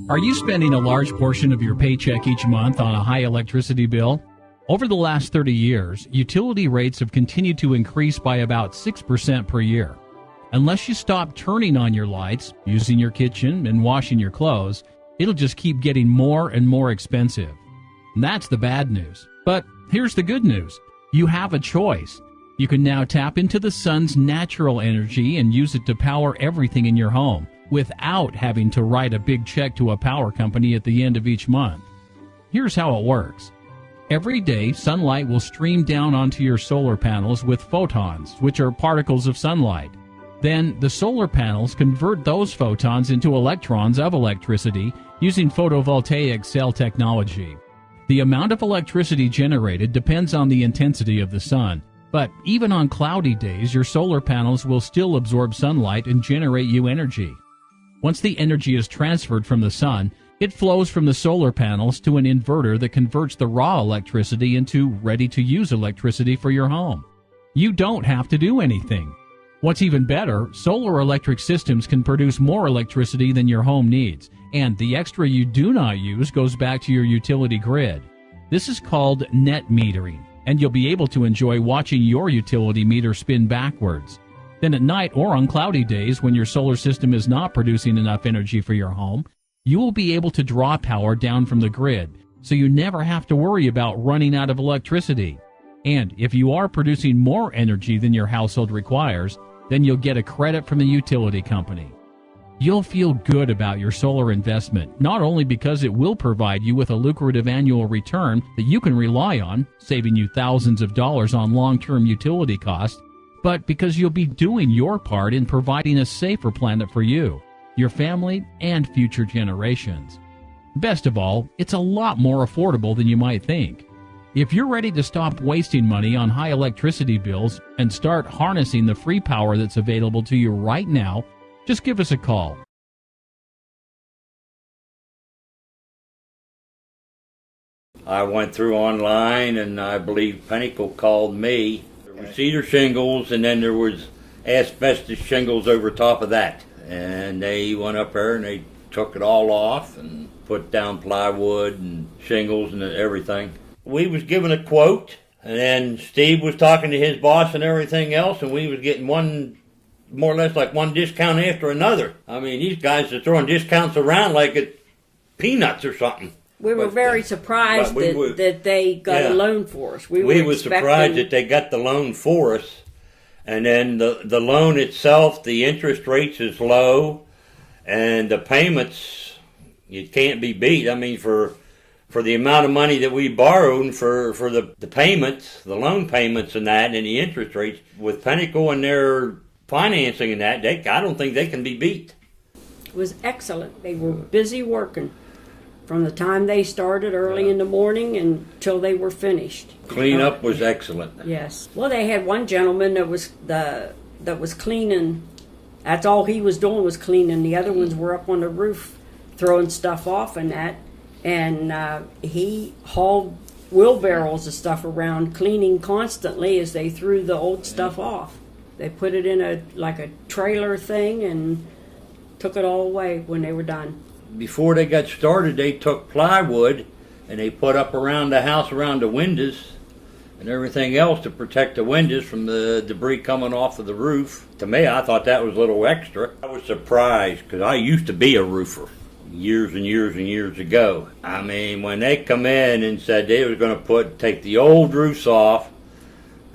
Are you spending a large portion of your paycheck each month on a high electricity bill? Over the last 30 years, utility rates have continued to increase by about 6% per year. Unless you stop turning on your lights, using your kitchen, and washing your clothes, it'll just keep getting more and more expensive. And that's the bad news. But here's the good news. You have a choice. You can now tap into the sun's natural energy and use it to power everything in your home without having to write a big check to a power company at the end of each month. Here's how it works. Every day, sunlight will stream down onto your solar panels with photons, which are particles of sunlight. Then, the solar panels convert those photons into electrons of electricity using photovoltaic cell technology. The amount of electricity generated depends on the intensity of the sun, but even on cloudy days, your solar panels will still absorb sunlight and generate you energy. Once the energy is transferred from the sun, it flows from the solar panels to an inverter that converts the raw electricity into ready-to-use electricity for your home. You don't have to do anything. What's even better, solar electric systems can produce more electricity than your home needs, and the extra you do not use goes back to your utility grid. This is called net metering, and you'll be able to enjoy watching your utility meter spin backwards. Then at night or on cloudy days when your solar system is not producing enough energy for your home, you will be able to draw power down from the grid, so you never have to worry about running out of electricity. And if you are producing more energy than your household requires, then you'll get a credit from the utility company. You'll feel good about your solar investment, not only because it will provide you with a lucrative annual return that you can rely on, saving you thousands of dollars on long-term utility costs, but because you'll be doing your part in providing a safer planet for you, your family, and future generations. Best of all, it's a lot more affordable than you might think. If you're ready to stop wasting money on high electricity bills and start harnessing the free power that's available to you right now, just give us a call. I went through online, and I believe Pinnacle called me. There were cedar shingles, and then there was asbestos shingles over top of that. And they went up there and they took it all off and put down plywood and shingles and everything. We was given a quote, and then Steve was talking to his boss and everything else, and we was getting one, more or less like one discount after another. I mean, these guys are throwing discounts around like it's peanuts or something. We were very surprised that they got a loan for us. We were surprised that they got the loan for us. And then the loan itself, the interest rates is low, and the payments, it can't be beat. I mean, for the amount of money that we borrowed for the payments, the loan payments and that, and the interest rates, with Pinnacle and their financing and that, I don't think they can be beat. It was excellent. They were busy working from the time they started early in the morning until they were finished. Cleanup was excellent. Yes. Well, they had one gentleman that was cleaning. That's all he was doing was cleaning. The other ones were up on the roof throwing stuff off and that. And he hauled wheelbarrows of stuff around, cleaning constantly as they threw the old stuff off. They put it in a trailer thing and took it all away when they were done. Before they got started, they took plywood and they put up around the house, around the windows and everything else to protect the windows from the debris coming off of the roof. To me, I thought that was a little extra. I was surprised because I used to be a roofer years and years and years ago. I mean, when they come in and said they were going to take the old roofs off,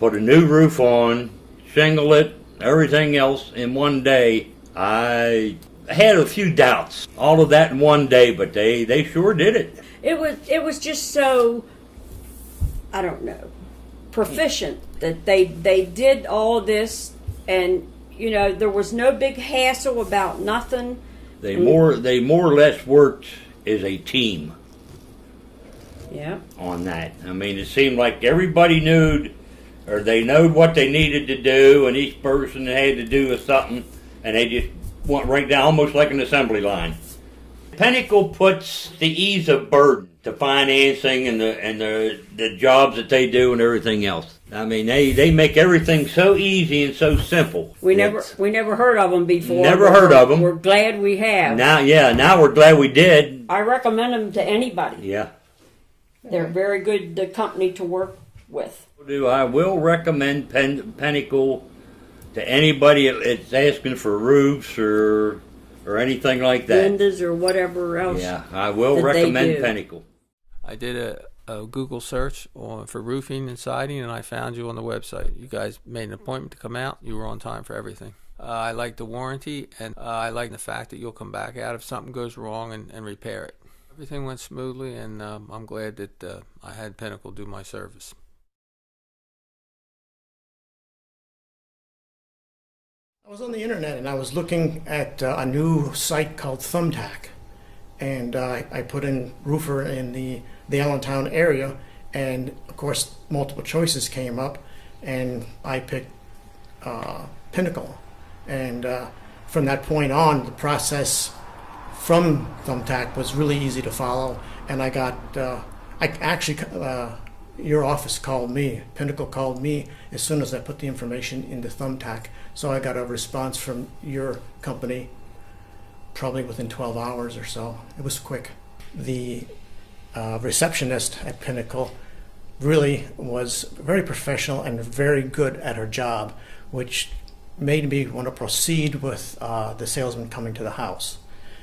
put a new roof on, shingle it, everything else in one day, I had a few doubts. All of that in one day, but they sure did it. It was just so, I don't know, proficient that they did all this, and you know there was no big hassle about nothing. They more or less worked as a team. Yeah. On that, I mean, it seemed like everybody knew, or they knowed what they needed to do, and each person had to do something, and they just went right down, almost like an assembly line. Pinnacle puts the ease of burden to financing and the jobs that they do and everything else. I mean, they make everything so easy and so simple. We never heard of them before. Never heard of them. We're glad we have. Now we're glad we did. I recommend them to anybody. Yeah. They're very good company to work with. I will recommend Pinnacle to anybody that's asking for roofs or anything like that. Windows or whatever else. Yeah, I will recommend Pinnacle. I did a Google search for roofing and siding, and I found you on the website. You guys made an appointment to come out. You were on time for everything. I like the warranty, and I like the fact that you'll come back out if something goes wrong and repair it. Everything went smoothly, and I'm glad that I had Pinnacle do my service. I was on the internet and I was looking at a new site called Thumbtack, and I put in roofer in the Allentown area, and of course multiple choices came up, and I picked Pinnacle, and from that point on the process from Thumbtack was really easy to follow, and I got your office called me, Pinnacle called me as soon as I put the information into Thumbtack. So I got a response from your company probably within 12 hours or so. It was quick. The receptionist at Pinnacle really was very professional and very good at her job, which made me want to proceed with the salesman coming to the house.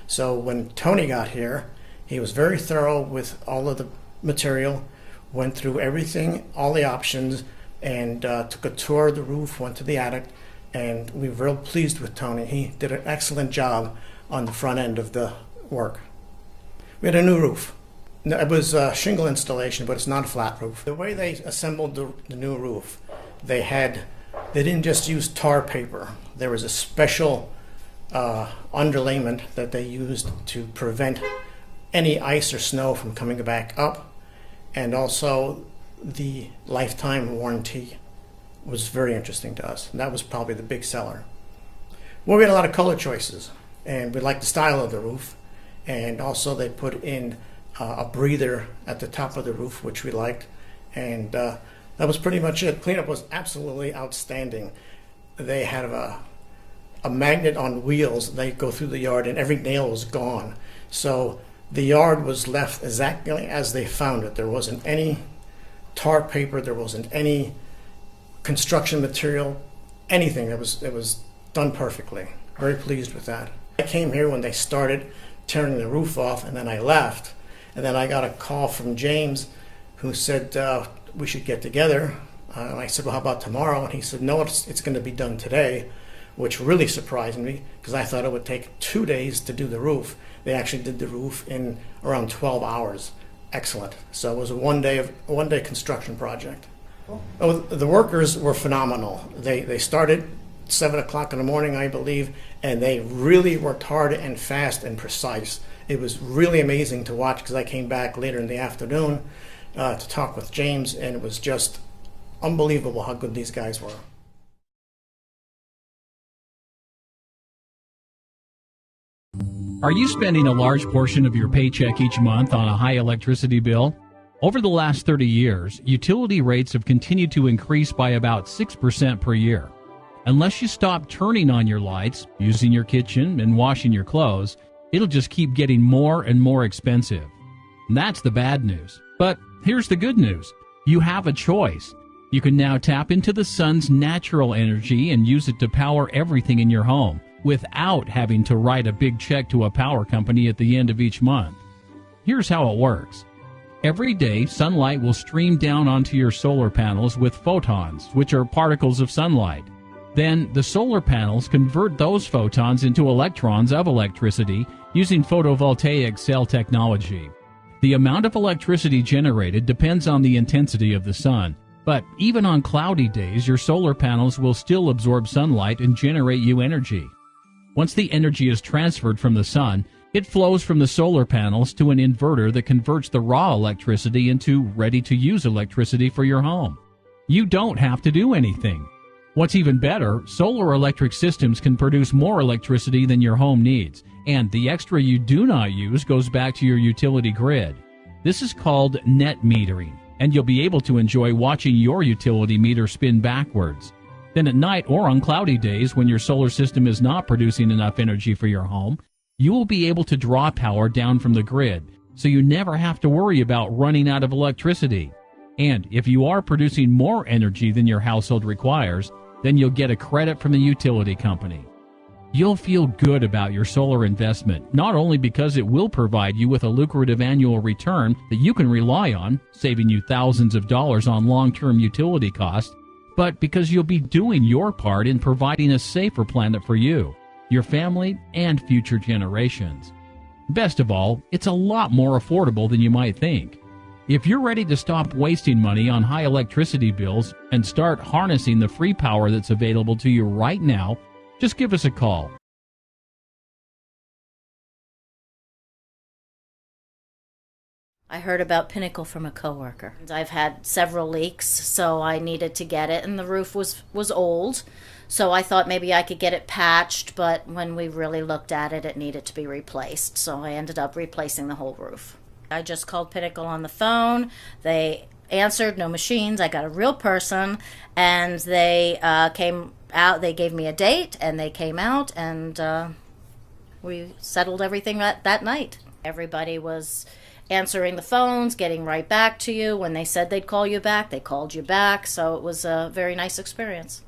So when Tony got here, he was very thorough with all of the material, went through everything, all the options, and took a tour of the roof, went to the attic, and we were real pleased with Tony. He did an excellent job on the front end of the work. We had a new roof. It was a shingle installation, but it's not a flat roof. The way they assembled the new roof, they didn't just use tar paper. There was a special underlayment that they used to prevent any ice or snow from coming back up, and also the lifetime warranty was very interesting to us. And that was probably the big seller. Well, we had a lot of color choices, and we liked the style of the roof, and also they put in a breather at the top of the roof, which we liked, and that was pretty much it. Cleanup was absolutely outstanding. They had a magnet on wheels. They go through the yard, and every nail was gone. So the yard was left exactly as they found it. There wasn't any tar paper, there wasn't any construction material, anything. It was done perfectly. Very pleased with that. I came here when they started tearing the roof off, and then I left. And then I got a call from James, who said we should get together. And I said, well, how about tomorrow? And he said, no, it's going to be done today, which really surprised me because I thought it would take 2 days to do the roof. They actually did the roof in around 12 hours. Excellent. So it was a one-day construction project. Oh, the workers were phenomenal. They started 7 o'clock in the morning, I believe, and they really worked hard and fast and precise. It was really amazing to watch because I came back later in the afternoon to talk with James, and it was just unbelievable how good these guys were. Are you spending a large portion of your paycheck each month on a high electricity bill? Over the last 30 years, utility rates have continued to increase by about 6% per year. Unless you stop turning on your lights, using your kitchen, and washing your clothes, it'll just keep getting more and more expensive. And that's the bad news. But here's the good news. You have a choice. You can now tap into the sun's natural energy and use it to power everything in your home without having to write a big check to a power company at the end of each month. Here's how it works. Every day, sunlight will stream down onto your solar panels with photons, which are particles of sunlight. Then, the solar panels convert those photons into electrons of electricity using photovoltaic cell technology. The amount of electricity generated depends on the intensity of the sun, but even on cloudy days, your solar panels will still absorb sunlight and generate you energy. Once the energy is transferred from the sun, it flows from the solar panels to an inverter that converts the raw electricity into ready-to-use electricity for your home. You don't have to do anything. What's even better, solar electric systems can produce more electricity than your home needs, and the extra you do not use goes back to your utility grid. This is called net metering, and you'll be able to enjoy watching your utility meter spin backwards. Then at night or on cloudy days when your solar system is not producing enough energy for your home, you will be able to draw power down from the grid, so you never have to worry about running out of electricity. And if you are producing more energy than your household requires, then you'll get a credit from the utility company. You'll feel good about your solar investment, not only because it will provide you with a lucrative annual return that you can rely on, saving you thousands of dollars on long-term utility costs, but because you'll be doing your part in providing a safer planet for you, your family, and future generations. Best of all, it's a lot more affordable than you might think. If you're ready to stop wasting money on high electricity bills and start harnessing the free power that's available to you right now, just give us a call. I heard about Pinnacle from a coworker. I've had several leaks, so I needed to get it, and the roof was old, so I thought maybe I could get it patched, but when we really looked at it, it needed to be replaced, so I ended up replacing the whole roof. I just called Pinnacle on the phone. They answered, no machines. I got a real person, and they came out. They gave me a date, and they came out, and we settled everything that night. Everybody was answering the phones, getting right back to you. When they said they'd call you back, they called you back. So it was a very nice experience.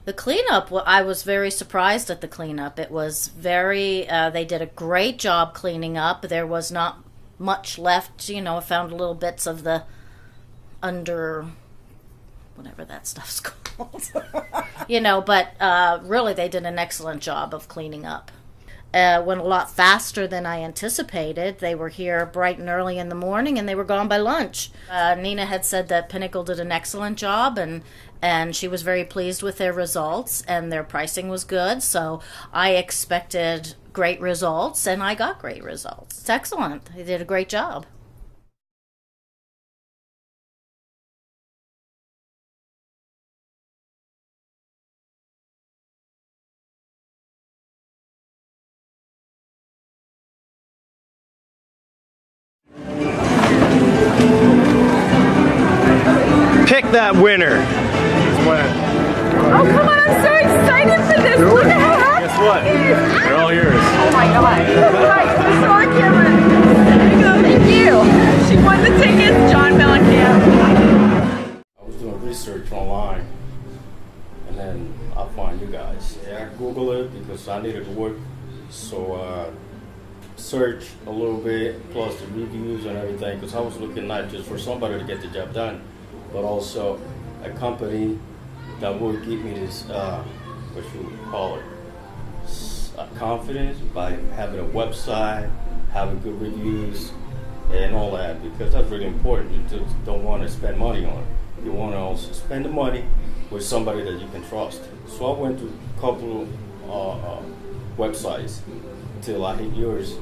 The cleanup, I was very surprised at the cleanup. It was very, they did a great job cleaning up. There was not much left. You know, I found little bits of the under, whatever that stuff's called. You know, but really they did an excellent job of cleaning up. Went a lot faster than I anticipated. They were here bright and early in the morning, and they were gone by lunch. Nina had said that Pinnacle did an excellent job, and she was very pleased with their results, and their pricing was good, so I expected great results, and I got great results. It's excellent. They did a great job. Pick that winner. Oh, come on, I'm so excited for this. Look at how happy Guess what? he is. They're all yours. Oh my god. Right, let's show our camera. There you go, thank you. She won the tickets, John Mellencamp. I was doing research online, and then I find you guys. Yeah, I Google it because I needed to work, so search a little bit, plus the reviews and everything, because I was looking not just for somebody to get the job done, but also a company that would give me this, what you would call it, confidence by having a website, having good reviews, and all that, because that's really important. You just don't want to spend money on it. You want to also spend the money with somebody that you can trust. So I went to a couple websites till I hit yours,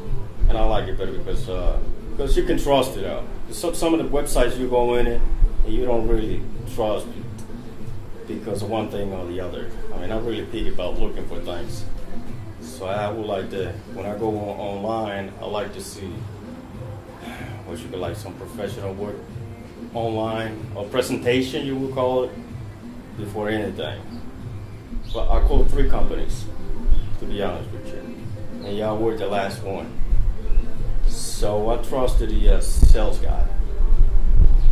and I like it better because you can trust it out. Some of the websites you go in it, and you don't really trust because of one thing or the other. I mean, I'm really picky about looking for things. So I would like to, when I go online, I like to see what you could like some professional work online, or presentation you would call it, before anything. But I called 3 companies, to be honest with you, and y'all were the last one. So I trusted the sales guy.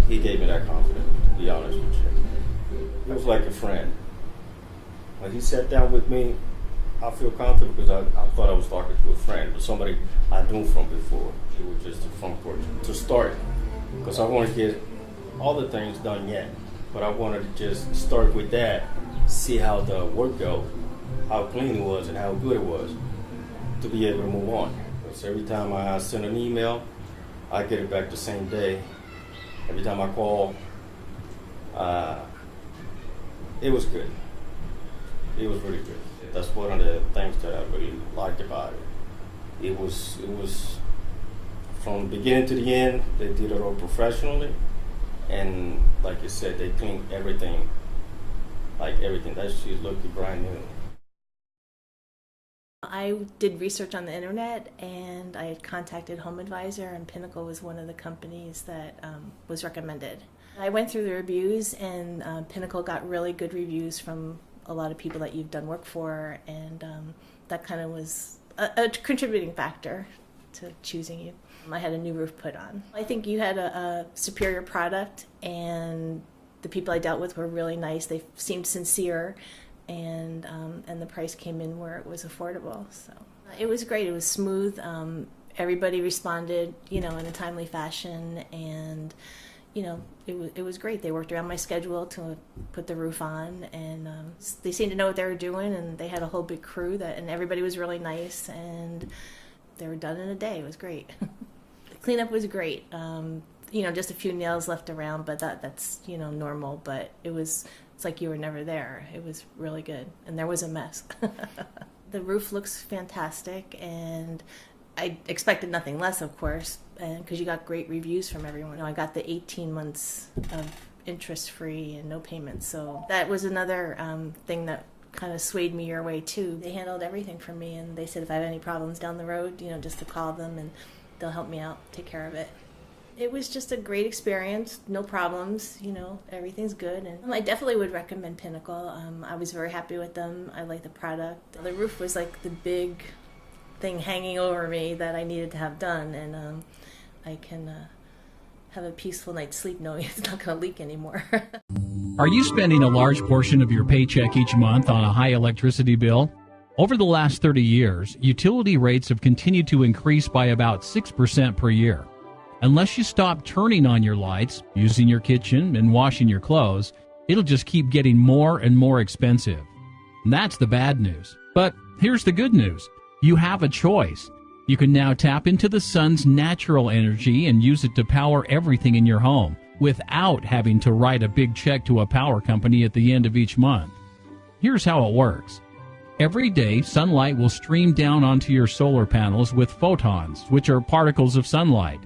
He gave me that confidence, to be honest with you. He was like a friend. When he sat down with me, I feel confident because I thought I was talking to a friend, but somebody I knew from before. It was just a front porch to start, because I want to get all the things done yet, but I wanted to just start with that, see how the work goes, how clean it was and how good it was, to be able to move on. Because every time I send an email, I get it back the same day. Every time I call, it was good. It was really good. That's one of the things that I really liked about it. It was from the beginning to the end, they did it all professionally, and like you said, they cleaned everything like everything. That she's looking brand new. I did research on the internet, and I had contacted HomeAdvisor, and Pinnacle was one of the companies that was recommended. I went through the reviews, and Pinnacle got really good reviews from a lot of people that you've done work for, and that kind of was a contributing factor to choosing you. I had a new roof put on. I think you had a superior product, and the people I dealt with were really nice. They seemed sincere, and the price came in where it was affordable. So it was great. It was smooth. Everybody responded, in a timely fashion, and it was great. They worked around my schedule to put the roof on, and they seemed to know what they were doing, and they had a whole big crew and everybody was really nice, and they were done in a day. It was great. The cleanup was great. Just a few nails left around, but that's normal. But it's like you were never there. It was really good, and there was a mess. The roof looks fantastic, and I expected nothing less, of course, because you got great reviews from everyone. I got the 18 months of interest-free and no payments, so that was another thing that kind of swayed me your way too. They handled everything for me, and they said if I have any problems down the road, just to call them, and they'll help me out, take care of it. It was just a great experience, no problems, everything's good. And I definitely would recommend Pinnacle. I was very happy with them. I like the product. The roof was like the big thing hanging over me that I needed to have done, and I can have a peaceful night's sleep knowing it's not going to leak anymore. Are you spending a large portion of your paycheck each month on a high electricity bill? Over the last 30 years, utility rates have continued to increase by about 6% per year. Unless you stop turning on your lights, using your kitchen, and washing your clothes, it'll just keep getting more and more expensive. And that's the bad news. But here's the good news. You have a choice. You can now tap into the sun's natural energy and use it to power everything in your home without having to write a big check to a power company at the end of each month. Here's how it works. Every day, sunlight will stream down onto your solar panels with photons, which are particles of sunlight.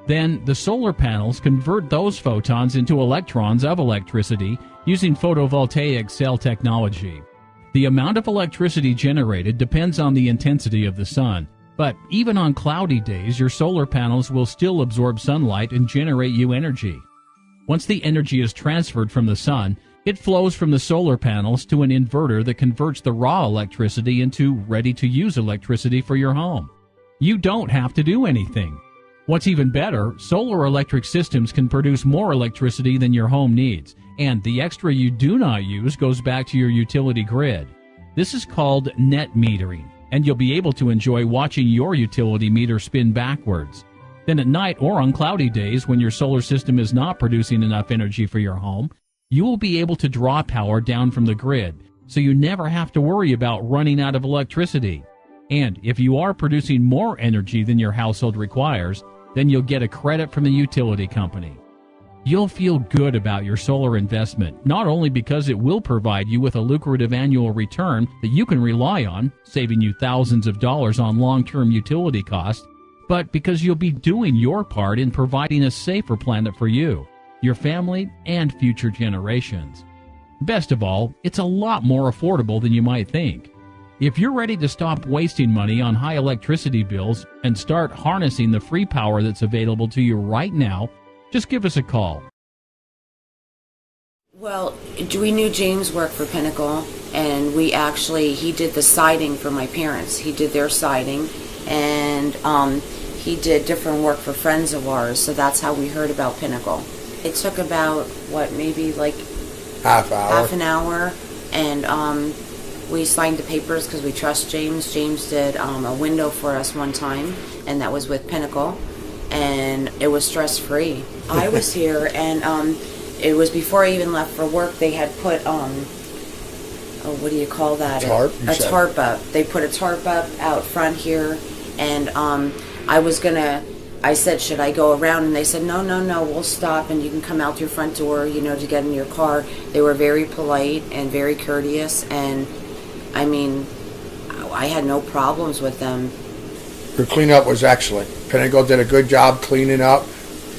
Then the solar panels convert those photons into electrons of electricity using photovoltaic cell technology. The amount of electricity generated depends on the intensity of the sun, but even on cloudy days, your solar panels will still absorb sunlight and generate you energy. Once the energy is transferred from the sun, it flows from the solar panels to an inverter that converts the raw electricity into ready-to-use electricity for your home. You don't have to do anything. What's even better, solar electric systems can produce more electricity than your home needs, and the extra you do not use goes back to your utility grid. This is called net metering, and you'll be able to enjoy watching your utility meter spin backwards. Then at night or on cloudy days when your solar system is not producing enough energy for your home, you will be able to draw power down from the grid, so you never have to worry about running out of electricity. And if you are producing more energy than your household requires, then you'll get a credit from the utility company. You'll feel good about your solar investment, not only because it will provide you with a lucrative annual return that you can rely on, saving you thousands of dollars on long-term utility costs, but because you'll be doing your part in providing a safer planet for you, your family, and future generations. Best of all, it's a lot more affordable than you might think. If you're ready to stop wasting money on high electricity bills and start harnessing the free power that's available to you right now, just give us a call. Well, we knew James worked for Pinnacle, and he did the siding for my parents. He did their siding, and he did different work for friends of ours, so that's how we heard about Pinnacle. It took about, maybe like half an hour, and we signed the papers because we trust James. James did a window for us one time, and that was with Pinnacle, and it was stress-free. I was here, and it was before I even left for work. They had put, what do you call that? Tarp? A tarp up. They put a tarp up out front here, and I said, should I go around? And they said, no, we'll stop, and you can come out your front door, to get in your car. They were very polite and very courteous, and I had no problems with them. Your cleanup was excellent. Pinnacle did a good job cleaning up.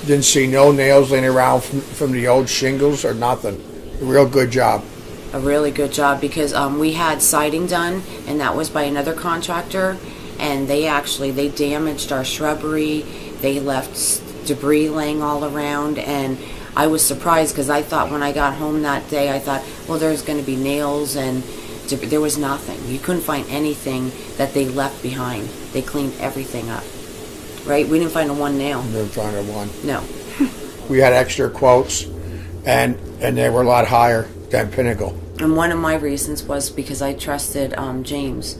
Didn't see no nails laying around from the old shingles or nothing. A real good job. a really good job because we had siding done, and that was by another contractor, and they damaged our shrubbery. They left debris laying all around, and I was surprised because I thought when I got home that day, I thought, well, there's going to be nails, and there was nothing. You couldn't find anything that they left behind. They cleaned everything up. Right? We didn't find a one nail. Didn't find a one. No. We had extra quotes, and they were a lot higher than Pinnacle. And one of my reasons was because I trusted James.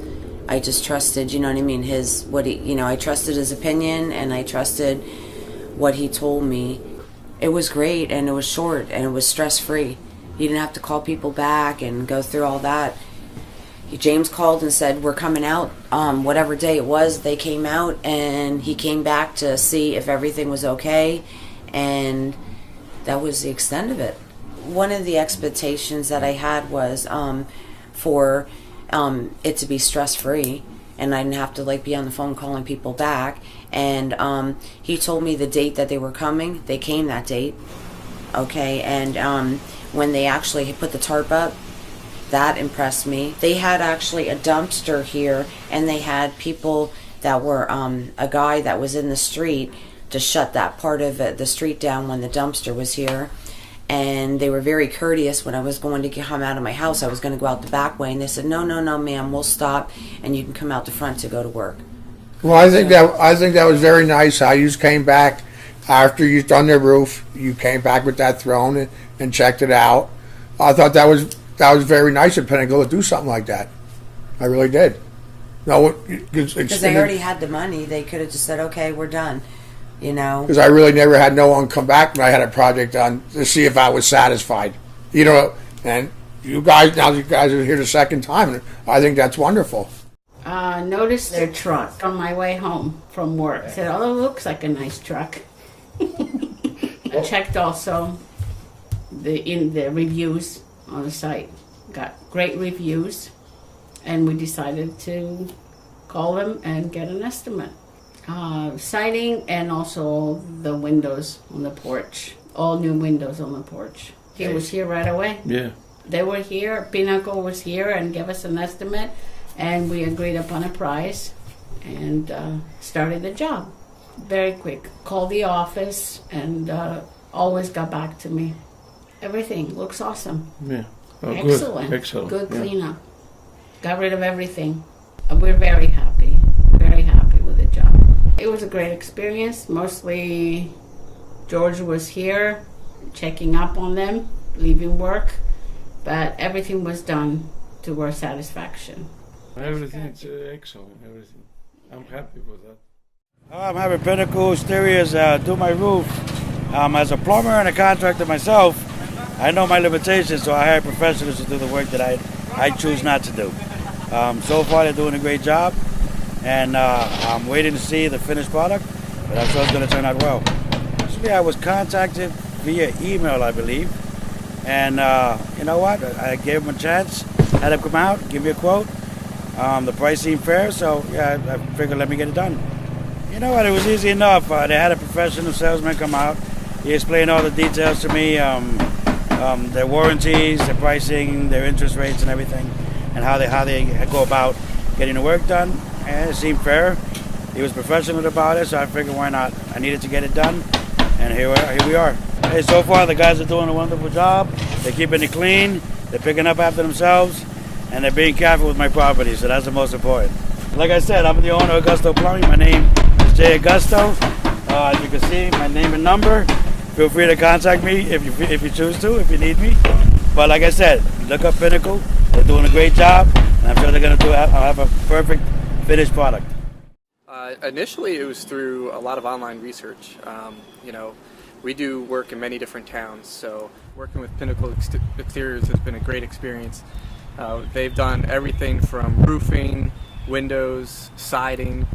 I just trusted, you know what I mean, I trusted his opinion, and I trusted what he told me. It was great, and it was short, and it was stress-free. You didn't have to call people back and go through all that. James called and said, we're coming out. Whatever day it was, they came out, and he came back to see if everything was okay, and that was the extent of it. One of the expectations that I had was for it to be stress-free, and I didn't have to be on the phone calling people back. And he told me the date that they were coming. They came that date, okay. And when they actually put the tarp up, that impressed me. They had actually a dumpster here, and they had people that were a guy that was in the street to shut that part of the street down when the dumpster was here. And they were very courteous when I was going to come out of my house. I was going to go out the back way, and they said, no, ma'am, we'll stop, and you can come out the front to go to work. Well, I think that was very nice how you came back after you'd done the roof. You came back with that throne and checked it out. I thought that was very nice of Pinnacle to do something like that. I really did. No, because they already had the money. They could have just said, okay, we're done. You know, because I really never had no one come back when I had a project done to see if I was satisfied. You know, and you guys are here the second time, and I think that's wonderful. Noticed their truck on my way home from work. Said, oh, it looks like a nice truck. I checked also the reviews on the site. Got great reviews, and we decided to call them and get an estimate. Siding and also the windows on the porch. All new windows on the porch. He was here right away. Yeah. They were here. Pinnacle was here and gave us an estimate, and we agreed upon a price and started the job. Very quick. Called the office and always got back to me. Everything looks awesome. Yeah. Oh, excellent. Good. Excellent. Good cleanup. Got rid of everything. We're very happy. Very happy with the job. It was a great experience. Mostly George was here checking up on them, leaving work, but everything was done to our satisfaction. Everything's excellent. Everything. I'm happy with that. I'm having Pinnacle Exteriors do my roof. As a plumber and a contractor myself, I know my limitations, so I hire professionals to do the work that I choose not to do. So far, they're doing a great job. And I'm waiting to see the finished product, but I'm sure it's going to turn out well. Actually, I was contacted via email, I believe, and you know what? I gave them a chance, had them come out, give me a quote. The price seemed fair, so yeah, I figured let me get it done. You know what? It was easy enough. They had a professional salesman come out. He explained all the details to me, their warranties, their pricing, their interest rates, and everything, and how they go about getting the work done. And it seemed fair. He was professional about it, so I figured why not? I needed to get it done, and here we are. Hey, so far the guys are doing a wonderful job. They're keeping it clean, they're picking up after themselves, and they're being careful with my property, so that's the most important. Like I said, I'm the owner of Augusto Plumbing. My name is Jay Augusto. As you can see, my name and number. Feel free to contact me if you choose to, if you need me. But like I said, look up Pinnacle. They're doing a great job, and I'm sure they're going to have a perfect finished product. Initially, it was through a lot of online research. You know, we do work in many different towns, so working with Pinnacle Exteriors has been a great experience. They've done everything from roofing, windows, siding,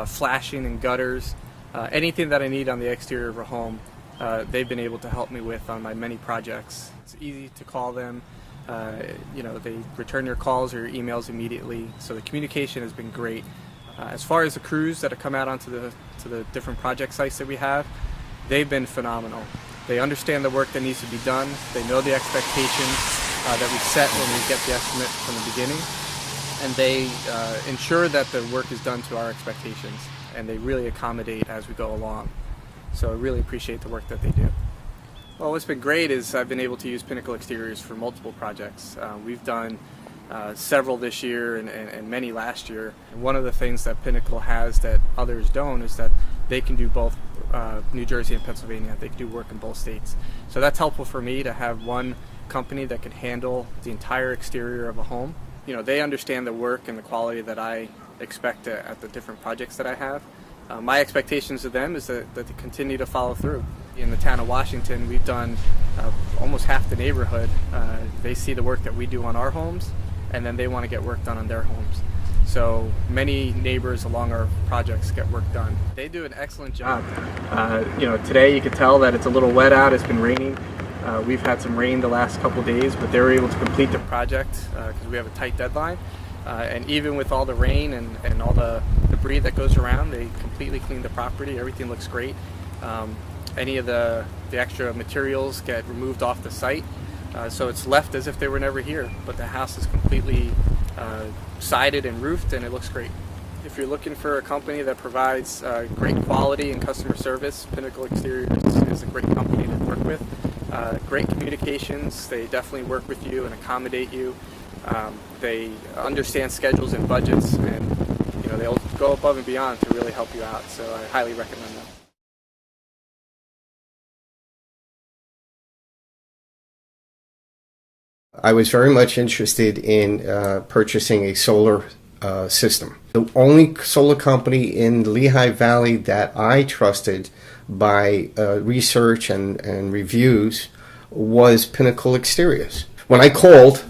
flashing and gutters, anything that I need on the exterior of a home. They've been able to help me with on my many projects. It's easy to call them. You know, they return your calls or your emails immediately, so the communication has been great. As far as the crews that have come out onto the different project sites that we have, they've been phenomenal. They understand the work that needs to be done. They know the expectations. that we set when we get the estimate from the beginning, and they ensure that the work is done to our expectations, and they really accommodate as we go along. So I really appreciate the work that they do. Well, what's been great is I've been able to use Pinnacle Exteriors for multiple projects. We've done several this year and many last year. And one of the things that Pinnacle has that others don't is that they can do both New Jersey and Pennsylvania. They can do work in both states. So that's helpful for me to have one company that can handle the entire exterior of a home. You know, they understand the work and the quality that I expect at the different projects that I have. My expectations of them is that they continue to follow through. In the town of Washington, we've done almost half the neighborhood. They see the work that we do on our homes, and then they want to get work done on their homes. So many neighbors along our projects get work done. They do an excellent job. You know, today you can tell that it's a little wet out. It's been raining. We've had some rain the last couple of days, but they were able to complete the project because we have a tight deadline. And even with all the rain and all the debris that goes around, they completely cleaned the property. Everything looks great. Any of the extra materials get removed off the site, so it's left as if they were never here, but the house is completely sided and roofed, and it looks great. If you're looking for a company that provides great quality and customer service, Pinnacle Exteriors is a great company to work with. Great communications. They definitely work with you and accommodate you. They understand schedules and budgets, and you know, they'll go above and beyond to really help you out, so I highly recommend them. I was very much interested in purchasing a solar system. The only solar company in the Lehigh Valley that I trusted by research and reviews was Pinnacle Exteriors. When I called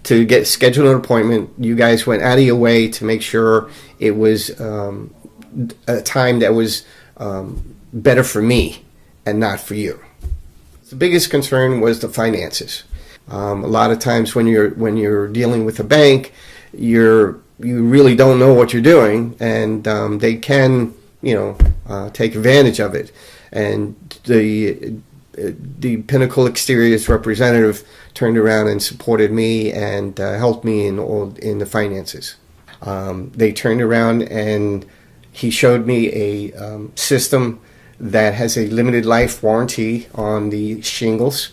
to schedule an appointment, you guys went out of your way to make sure it was a time that was better for me and not for you. The biggest concern was the finances. A lot of times when you're dealing with a bank, you really don't know what you're doing, and they can take advantage of it. And the Pinnacle Exteriors representative turned around and supported me and helped me in the finances. They turned around and he showed me a system that has a limited life warranty on the shingles,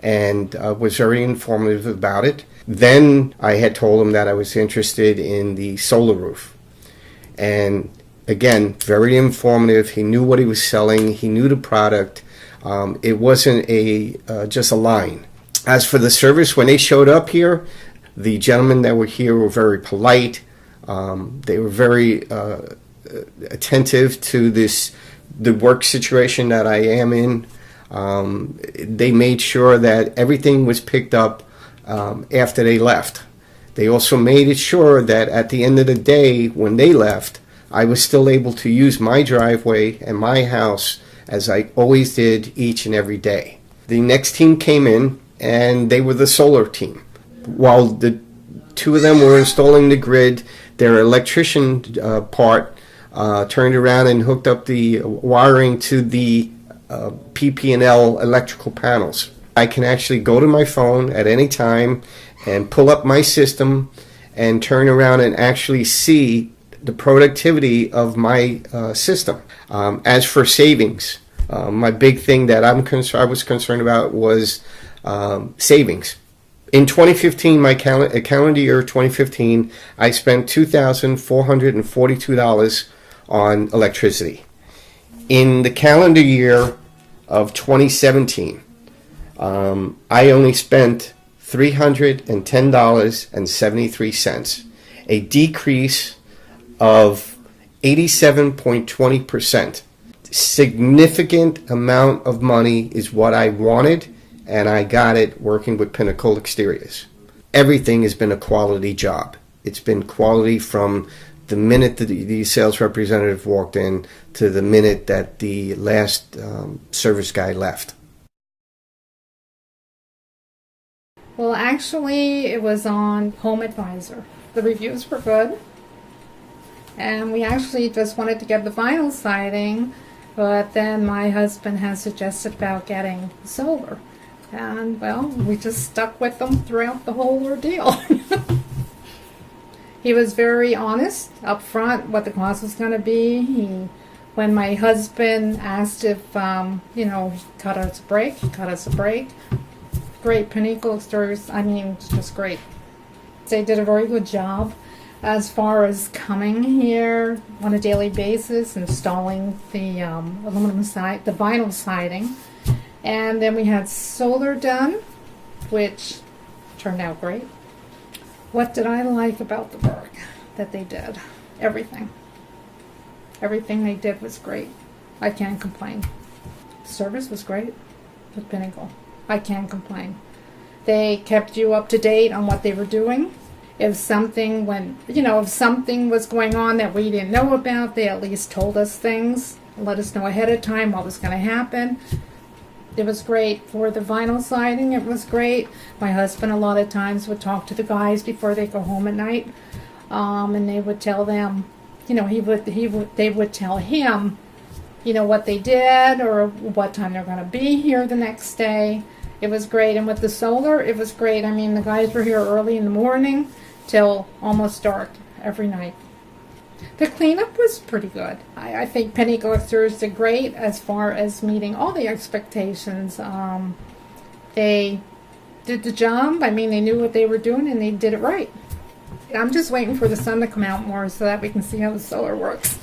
and was very informative about it. Then I had told him that I was interested in the solar roof. And again, very informative. He knew what he was selling. He knew the product. It wasn't just a line. As for the service, when they showed up here, the gentlemen that were here were very polite. They were very attentive to the work situation that I am in. They made sure that everything was picked up after they left. They also made it sure that at the end of the day, when they left, I was still able to use my driveway and my house as I always did each and every day. The next team came in, and they were the solar team. While the two of them were installing the grid, their electrician part turned around and hooked up the wiring to the PP&L electrical panels. I can actually go to my phone at any time and pull up my system and turn around and actually see the productivity of my system. As for savings, my big thing that I was concerned about was savings. In 2015, my calendar year 2015, I spent $2,442 on electricity. In the calendar year of 2017, I only spent $310.73, a decrease of 87.20%. Significant amount of money is what I wanted, and I got it working with Pinnacle Exteriors. Everything has been a quality job. It's been quality from the minute the sales representative walked in to the minute that the last service guy left. Well, actually, it was on Home Advisor. The reviews were good, and we actually just wanted to get the vinyl siding, but then my husband has suggested about getting solar. And, well, we just stuck with them throughout the whole ordeal. He was very honest up front what the cost was going to be. When my husband asked if, cut us a break. Great Pinnacle Exteriors, it's just great. They did a very good job as far as coming here on a daily basis, installing the aluminum side, the vinyl siding. And then we had solar done, which turned out great. What did I like about the work that they did? Everything. Everything they did was great. I can't complain. Service was great with Pinnacle. I can't complain. They kept you up to date on what they were doing. If something was going on that we didn't know about, they at least told us things, let us know ahead of time what was going to happen. It was great. For the vinyl siding, it was great. My husband a lot of times would talk to the guys before they go home at night, and they would tell them, they would tell him, what they did or what time they're going to be here the next day. It was great. And with the solar, it was great. The guys were here early in the morning till almost dark every night. The cleanup was pretty good. I think Pinnacle Exteriors did great as far as meeting all the expectations. They did the job. They knew what they were doing and they did it right. I'm just waiting for the sun to come out more so that we can see how the solar works.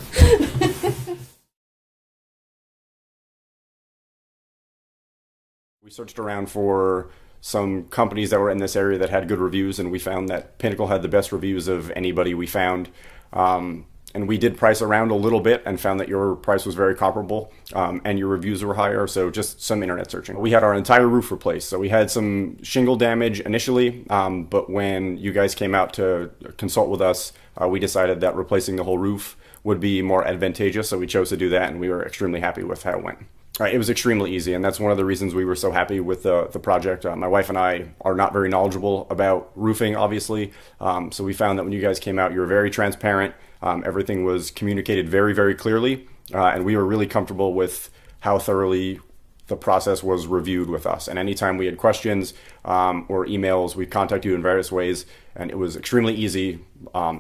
We searched around for some companies that were in this area that had good reviews, and we found that Pinnacle had the best reviews of anybody we found. And we did price around a little bit and found that your price was very comparable, and your reviews were higher, so just some internet searching. We had our entire roof replaced, so we had some shingle damage initially, but when you guys came out to consult with us, we decided that replacing the whole roof would be more advantageous, so we chose to do that, and we were extremely happy with how it went. It was extremely easy, and that's one of the reasons we were so happy with the project. My wife and I are not very knowledgeable about roofing, obviously, so we found that when you guys came out, you were very transparent. Everything was communicated very, very clearly, and we were really comfortable with how thoroughly the process was reviewed with us. And anytime we had questions or emails, we contacted you in various ways, and it was extremely easy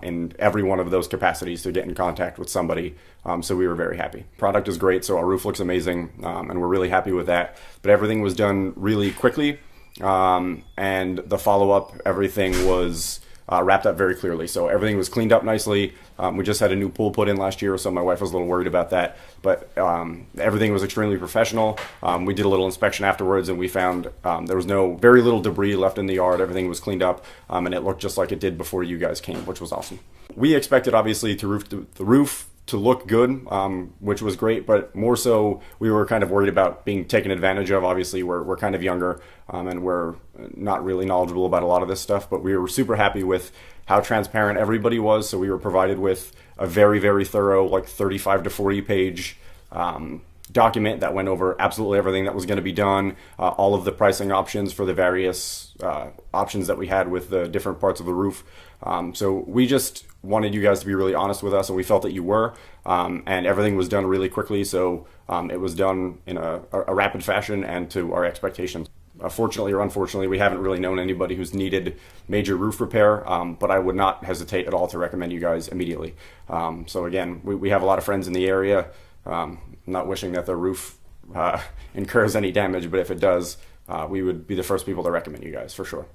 in every one of those capacities to get in contact with somebody. So we were very happy. Product is great, so our roof looks amazing, and we're really happy with that. But everything was done really quickly, and the follow-up, everything was wrapped up very clearly. So everything was cleaned up nicely. We just had a new pool put in last year, so my wife was a little worried about that. But everything was extremely professional. We did a little inspection afterwards, and we found there was very little debris left in the yard. Everything was cleaned up, and it looked just like it did before you guys came, which was awesome. We expected, obviously, the roof to look good, which was great, but more so we were kind of worried about being taken advantage of. Obviously, we're kind of younger, and we're not really knowledgeable about a lot of this stuff, but we were super happy with how transparent everybody was. So we were provided with a very, very thorough, 35 to 40 page document that went over absolutely everything that was going to be done, all of the pricing options for the various options that we had with the different parts of the roof. So we just wanted you guys to be really honest with us, and we felt that you were, and everything was done really quickly, so it was done in a rapid fashion and to our expectations. Fortunately or unfortunately, we haven't really known anybody who's needed major roof repair, but I would not hesitate at all to recommend you guys immediately. So again, we have a lot of friends in the area. Not wishing that the roof incurs any damage, but if it does, we would be the first people to recommend you guys for sure.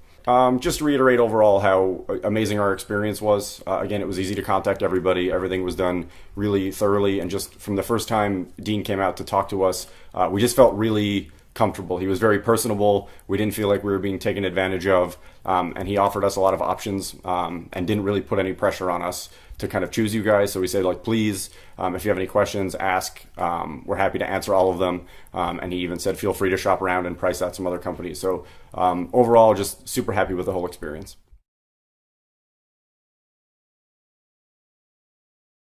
Just to reiterate overall how amazing our experience was. Again, it was easy to contact everybody. Everything was done really thoroughly, and just from the first time Dean came out to talk to us, we just felt really comfortable. He was very personable. We didn't feel like we were being taken advantage of, and he offered us a lot of options and didn't really put any pressure on us to kind of choose you guys. So we said, please, if you have any questions, ask. We're happy to answer all of them. And he even said, feel free to shop around and price out some other companies. So overall, just super happy with the whole experience.